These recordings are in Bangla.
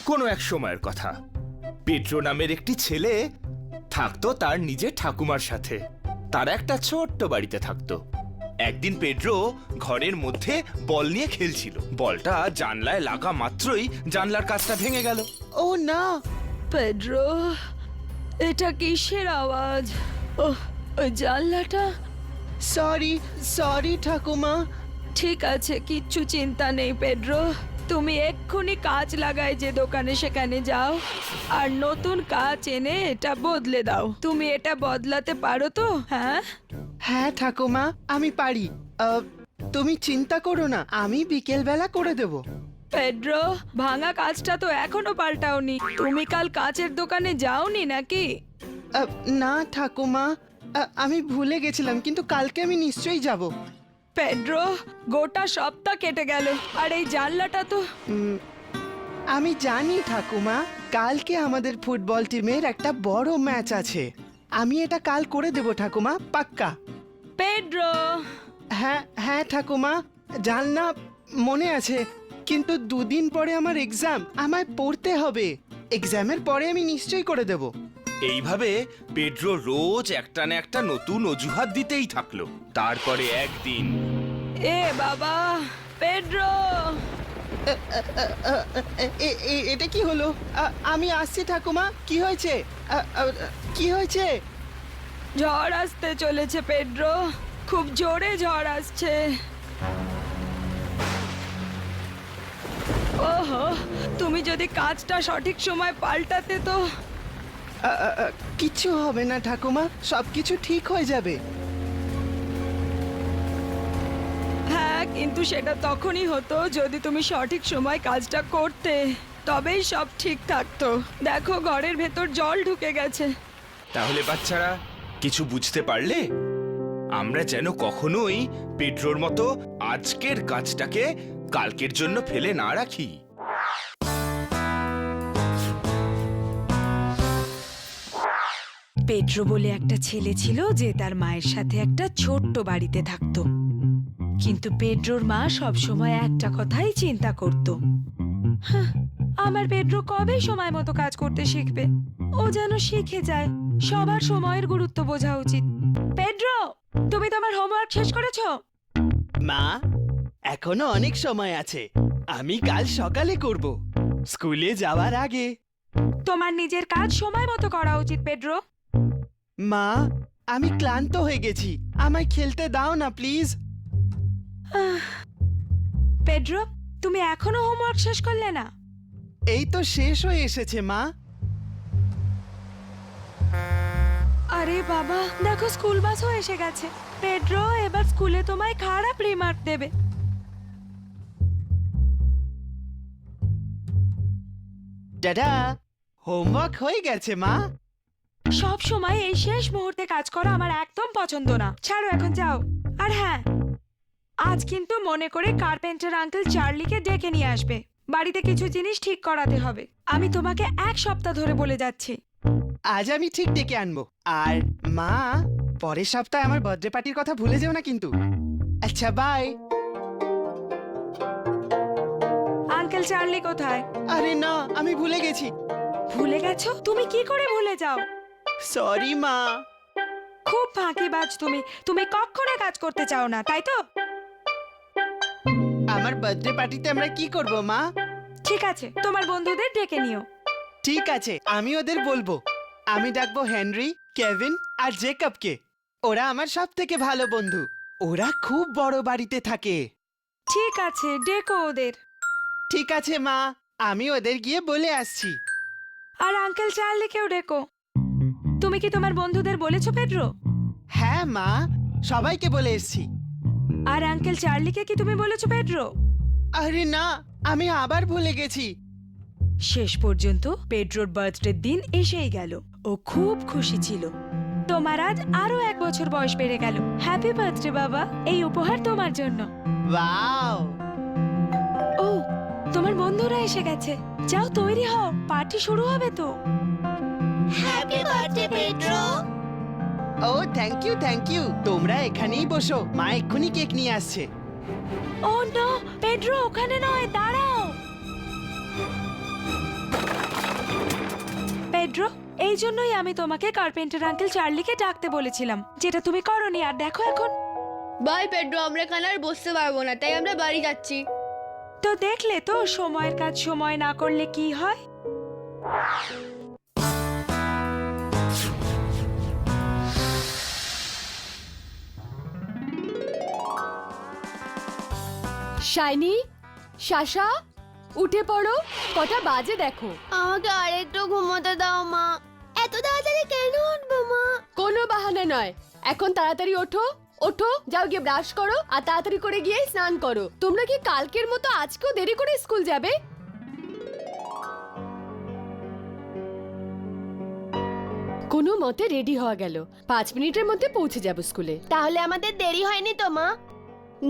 কোনো এক সময়ের কথা। পেড্রো নামের একটি ছেলে থাকতো তার নিজের ঠাকুমার সাথে। তারা একটা ছোট্ট বাড়িতে থাকতো। একদিন পেড্রো ঘরের মধ্যে বল নিয়ে খেলছিল। বলটা জানলায় লাগা মাত্রই জানলার কাঁচটা ভেঙে গেল। ও না! পেড্রো, এটা কিসের আওয়াজ? ওহ, ওই জানলাটা। সরি সরি ঠাকুমা। ঠিক আছে, কিচ্ছু চিন্তা নেই পেড্রো। তুমি এক্ষুনি কাঁচ লাগাই যে দোকানে সেখানে যাও আর নতুন কাঁচ এনে এটা বদলে দাও। তুমি এটা বদলাতে পারো তো? হ্যাঁ হ্যাঁ ঠাকুমা, আমি পারি। তুমি চিন্তা করো না, আমি বিকেলবেলা করে দেব। পেড্রো, ভাঙা কাঁচটা তো এখনো পাল্টাওনি। তুমি কাল কাঁচের দোকানে যাওনি নাকি? না ঠাকুমা, আমি ভুলে গেছিলাম, কিন্তু কালকে আমি নিশ্চয়ই যাব। পেড্রো, গোটা সপ্তাহ কেটে গেল আর এই জানলাটা তো। আমি জানি ঠাকুমা, কালকে আমাদের ফুটবল টিমের একটা বড় ম্যাচ আছে। আমি এটা কাল করে দেব ঠাকুমা, পাক্কা। পেড্রো, হ্যাঁ হ্যাঁ ঠাকুমা, জানলা মনে আছে, কিন্তু 2 দিন পরে আমার এক্সাম, আমায় পড়তে হবে। এক্সামের পরে আমি নিশ্চয়ই করে দেব। এইভাবে পেড্রো রোজ একটা না একটা নতুন অজুহাত দিতেই থাকলো। তারপরে একদিন, এ বাবা, পেড্রো! এটা কি হলো? আমি আসছি ঠাকুমা। কি হয়েছে? কি হয়েছে? ঝড় আসতে চলেছে পেড্রো, খুব জোরে ঝড় আসছে। ওহো, তুমি যদি কাজটা সঠিক সময় পাল্টাতে তো। কিচ্ছু হবে না ঠাকুমা, সবকিছু ঠিক হয়ে যাবে। হ্যাঁ, কিন্তু সেটা তখনই হতো যদি তুমি সঠিক সময় কাজটা করতে, তবেই সব ঠিক থাকতো। দেখো, ঘরের ভেতর জল ঢুকে গেছে। তাহলে বাচ্চারা কিছু বুঝতে পারলে? আমরা যেন কখনোই পেড্রোর মতো আজকের কাজটাকে কালকের জন্য ফেলে না রাখি। পেড্রো বলে একটা ছেলে ছিল যে তার মায়ের সাথে একটা ছোট্ট বাড়িতে থাকতো। কিন্তু পেড্রোর মা সবসময় একটা কথাই চিন্তা করত, আমার পেড্রো কবে সময় মতো কাজ করতে শিখবে? ও যেন শিখে যায়। সবার সময়ের গুরুত্ব বোঝা উচিত। পেড্রো, তুমি তোমার হোমওয়ার্ক শেষ করেছো? মা, এখনো অনেক সময় আছে, আমি কাল সকালে করব, স্কুলে যাওয়ার আগে। তোমার নিজের কাজ সময় মতো করা উচিত পেড্রো। মা, আমি ক্লান্ত হয়ে গেছি, আমায় খেলতে দাও না প্লিজ। পেড্রো, তুমি এখনো হোমওয়ার্ক শেষ করলে না? এই তো শেষ হয়ে এসেছে মা। আরে বাবা, দেখো স্কুল বাসও এসে গেছে। পেড্রো, এবার স্কুলে তোমায় খারাপ রিমার্ক দেবে। দাদা, হোমওয়ার্ক হয়ে গেছে মা। সব সময় এই শেষ মুহূর্তে কাজ করা আমার একদম পছন্দ না। ছাড়ো, এখন যাও। আর হ্যাঁ, আজ কিন্তু মনে করে কার্পেন্টার আঙ্কেল চার্লিকে ডেকে নিয়ে আসবে। বাড়িতে কিছু জিনিস ঠিক করাতে হবে। আমি তোমাকে 1 সপ্তাহ ধরে বলে যাচ্ছি। আজ আমি ঠিক ডেকে আনবো। আর মা, পরের সপ্তাহে আমার বার্থডে পার্টির কথা ভুলে যেও না কিন্তু। আচ্ছা, বাই। আঙ্কেল চার্লি কোথায়? আরে না, আমি ভুলে গেছি। ভুলে গেছো? তুমি কি করে ভুলে যাও? সরি মা। খুব ফাঁকিবাজ তুমি। তুমি কখনো কাজ করতে চাও না, তাই তো? আমার বার্থডে পার্টিতে আমরা কি করব মা? ঠিক আছে, তোমার বন্ধুদের ডেকে নিও। ঠিক আছে, আমি ওদের বলবো। আমি ডাকবো হেনরি, কেভিন আর জেকবকে। ওরা আমার সব থেকে ভালো বন্ধু। ওরা খুব বড় বাড়িতে থাকে। ঠিক আছে, ডেকো ওদের। ঠিক আছে মা, আমি ওদের গিয়ে বলে আসছি। আর আঙ্কেল চার্লিকেও ডেকো। তুমি কি তোমার বন্ধুদের বলেছো পেড্রো? হ্যাঁ মা, সবাইকে বলে এসছি। আর আঙ্কেল চার্লিকে কি তুমি বলেছো পেড্রো? আরে না, আমি আবার ভুলে গেছি। শেষ পর্যন্ত পেড্রোর বার্থডে দিন এসেই গেল। ও খুব খুশি ছিল। তোমার আজ আরো 1 বছর বয়স বেড়ে গেল। হ্যাপি বার্থডে বাবা, এই উপহার তোমার জন্য। ওয়াও! ও, তোমার বন্ধুরা এসে গেছে। যাও, তৈরি হও, পার্টি শুরু হবে তো। Happy birthday Pedro. ও থ্যাংক ইউ, থ্যাংক ইউ। তোমরা এখানেই বসো, মা এক্ষুনি কেক নিয়ে আসছে। ও নো, পেড্রো ওখানে নয়, দাঁড়াও। পেড্রো, এই জন্যই আমি তোমাকে কার্পেন্টার আঙ্কেল চার্লিকে ডাকতে বলেছিলাম, যেটা তুমি করোনি। আর দেখো এখন। বাই পেড্রো, আমরা এখানে আর বসতে পারবো না, তাই আমরা বাড়ি যাচ্ছি। তো দেখলে তো, সময়ের কাজ সময় না করলে কি হয়। শাইনি, শাশা, উঠে পড়ো, কটা বাজে দেখো। আমাকে আরেকটু ঘুমোতে দাও মা। এত তাড়াতাড়ি কেন উঠবো মা? কোনো বাহানা নয়, এখন তাড়াতাড়ি ওঠো। ওঠো, যাও গিয়ে ব্রাশ করো আর তাড়াতাড়ি করে গিয়ে স্নান করো। তোমরা কি কালকের মতো আজকেও দেরি করে স্কুল যাবে? কোনো মতে রেডি হওয়া গেল, 5 মিনিটের মধ্যে পৌঁছে যাব স্কুলে। তাহলে আমাদের দেরি হয়নি তো মা?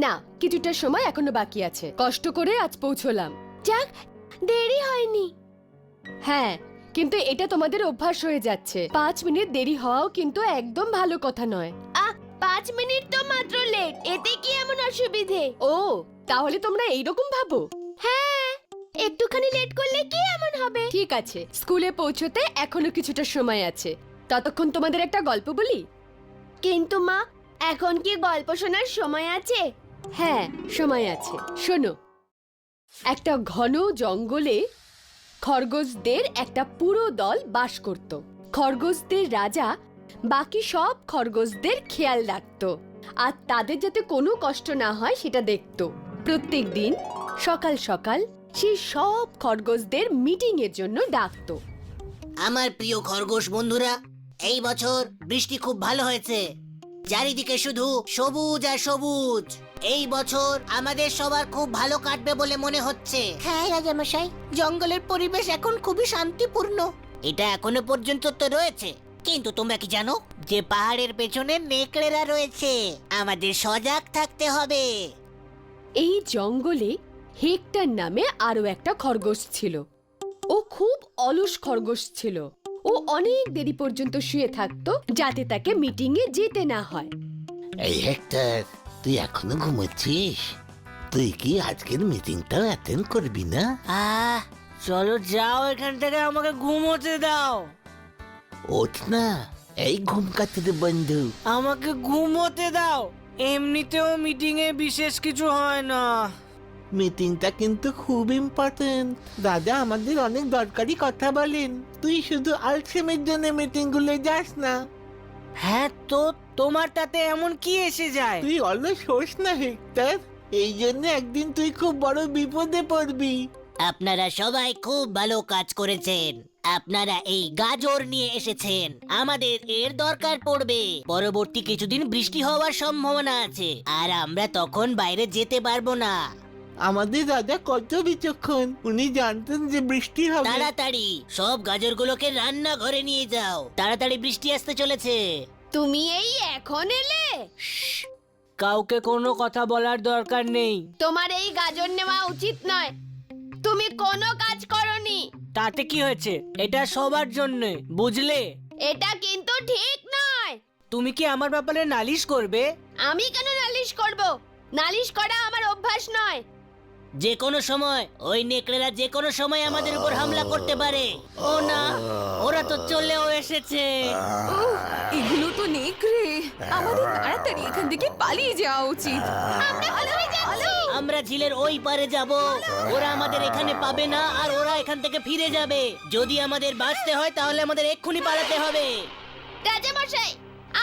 না, কিছুটা সময় এখনো বাকি আছে, কষ্ট করে আজ পৌঁছলাম। যাক, দেরি হয়নি। হ্যাঁ, কিন্তু এটা তোমাদের অভ্যাস হয়ে যাচ্ছে। 5 মিনিট দেরি হওয়াও কিন্তু একদম ভালো কথা নয়। 5 মিনিট তো মাত্র লেট, এতে কি এমন অসুবিধে? ও, তাহলে তোমরা এইরকম ভাবো? হ্যাঁ, একটুখানি লেট করলে কি এমন হবে? ঠিক আছে, স্কুলে পৌঁছতে এখনো কিছুটা সময় আছে, ততক্ষণ তোমাদের একটা গল্প বলি। কিন্তু মা, এখন কি গল্প শোনার সময় আছে? হ্যাঁ, সময় আছে, শোনো। একটা ঘন জঙ্গলে খরগোশদের একটা পুরো দল বাস করত। খরগোশদের রাজা বাকি সব খরগোশদের খেয়াল রাখতো আর তাদের যাতে কোনো কষ্ট না হয় সেটা দেখতো। প্রত্যেক দিন সকাল সকাল সেই সব খরগোশদের মিটিং এর জন্য ডাকতো। আমার প্রিয় খরগোশ বন্ধুরা, এই বছর বৃষ্টি খুব ভালো হয়েছে। চারিদিকে শুধু সবুজ আর সবুজ। এই বছর আমাদের সবার খুব ভালো কাটবে বলে মনে হচ্ছে। হ্যাঁ রাজামশাই, জঙ্গলের পরিবেশ এখন খুবই শান্তিপূর্ণ। এটা এখনো পর্যন্ত তো রয়েছে, কিন্তু তোমরা কি জানো যে পাহাড়ের পেছনে নেকড়েরা রয়েছে? আমাদের সজাগ থাকতে হবে। এই জঙ্গলে হেক্টর নামে আরো একটা খরগোশ ছিল। ও খুব অলস খরগোশ ছিল। ও অনেক দেরি পর্যন্ত শুয়ে থাকতো যাতে তাকে মিটিং এ যেতে না হয়। এই হেক্টর, তুই এখনো ঘুমোচ্ছিস? তুই কি আজকের মিটিংটা অ্যাটেন্ড করবি না? চলো যাও এখান থেকে, আমাকে ঘুমোতে দাও। ওঠ না, এই ঘুম কাটতে বন্ধু। আমাকে ঘুমোতে দাও। এমনিতেও মিটিং এ বিশেষ কিছু হয় না। মিটিংটা কিন্তু খুব ইম্পর্টেন্ট। দাদা আমাদের অনেক দরকারি কথা বলেন। তুই শুধু আলসেমের জন্য মিটিং গুলো যাস না। হ্যাঁ, তো তোমার তাতে এমন কি এসে যায়? তুই অলস হোস না হেক্টর, এই জন্য একদিন তুই খুব বড় বিপদে পড়বি। আপনারা সবাই খুব ভালো কাজ করেছেন। আপনারা এই গাজর নিয়ে এসেছেন, আমাদের এর দরকার পড়বে। পরবর্তী কিছুদিন বৃষ্টি হওয়ার সম্ভাবনা আছে, আর আমরা তখন বাইরে যেতে পারবো না। আমাদের দাদা কত বিচক্ষণ, উনি জানতেন যে বৃষ্টি হবে। তাড়াতাড়ি সব গাজরগুলোকে রান্না ঘরে নিয়ে যাও, তাড়াতাড়ি বৃষ্টি আসতে চলেছে। তুমি এই এখন এলে? কাউকে কোনো কথা বলার দরকার নেই। তোমার এই গাজর নেওয়া উচিত নয়। তুমি কোনো কাজ করনি। তাতে কি হয়েছে? এটা সবার জন্য, বুঝলে? এটা কিন্তু ঠিক নয়। তুমি কি আমার ব্যাপারে নালিশ করবে? আমি কেন নালিশ করব? নালিশ করা আমার অভ্যাস নয়। যে কোনো সময় ওই নেকড়েরা যে কোনো সময় আমাদের উপর হামলা করতে পারে। ও না, ওরা তো চলেও এসেছে। এগুলো তো নেকড়ে, আমাদের তাড়াতাড়ি এখান থেকে পালিয়ে যাওয়া উচিত। আমরা ঝিলের ওই পারে যাব, ওরা আমাদের এখানে পাবে না আর ওরা এখান থেকে ফিরে যাবে। যদি আমাদের বাঁচতে হয় তাহলে আমাদের এক্ষুনি পালাতে হবে। রাজামশাই,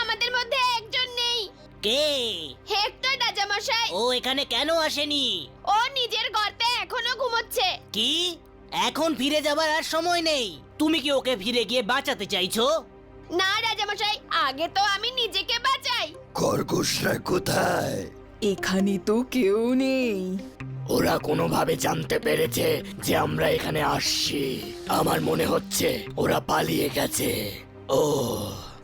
আমাদের মধ্যে একজন নেই। কে? হেক্টর রাজামশাই। ও এখানে কেন আসেনি? ও নিজের গর্তে এখনো ঘুমোচ্ছে। কি? এখন ফিরে যাবার আর সময় নেই। তুমি কি ওকে ফিরে গিয়ে বাঁচাতে চাইছো? না রাজামশাই, আগে তো আমি নিজেকে বাঁচাই। খরগোশরা কোথায়? এখানে তো কেউ নেই। ওরা কোনোভাবে জানতে পেরেছে যে আমরা এখানে আসছি। আমার মনে হচ্ছে ওরা পালিয়ে গেছে। ও,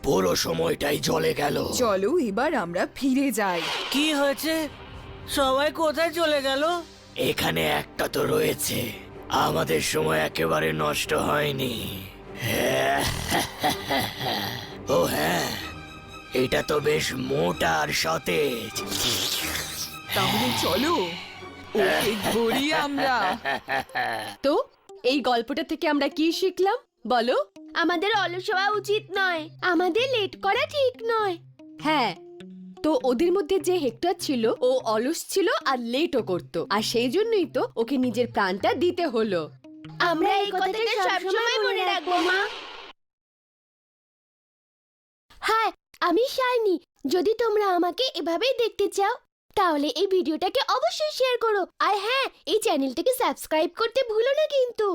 পুরো সময়টাই জলে গেল। চলো এবার আমরা ফিরে যাই। কি হয়েছে? সবাই কোথায় চলে গেল? এখানে একটা তো রয়েছে, আমাদের সময় একেবারে নষ্ট হয়নি। ও হ্যাঁ, এটা তো বেশ মোটা আর সতেজ। তাহলে চলো ওকে ধরি আমরা। তো এই গল্পটা থেকে আমরা কি শিখলাম? বলো। আমাদের অলস হওয়া উচিত নয়, আমাদের লেট করা ঠিক নয়। হ্যাঁ, তো ওদের মধ্যে যে হেক্টর ছিল ও অলস ছিল আর লেটও করতো, আর সেই জন্যই তো ওকে নিজের প্রাণটা দিতে হলো। আমরা এই কথাটা সবসময় মনে রাখবো মা। হ্যাঁ, আমি শাইনি। যদি তোমরা আমাকে এভাবেই দেখতে চাও তাহলে এই ভিডিওটাকে অবশ্যই শেয়ার করো, আর হ্যাঁ, এই চ্যানেলটাকে সাবস্ক্রাইব করতে ভুলো না কিন্তু।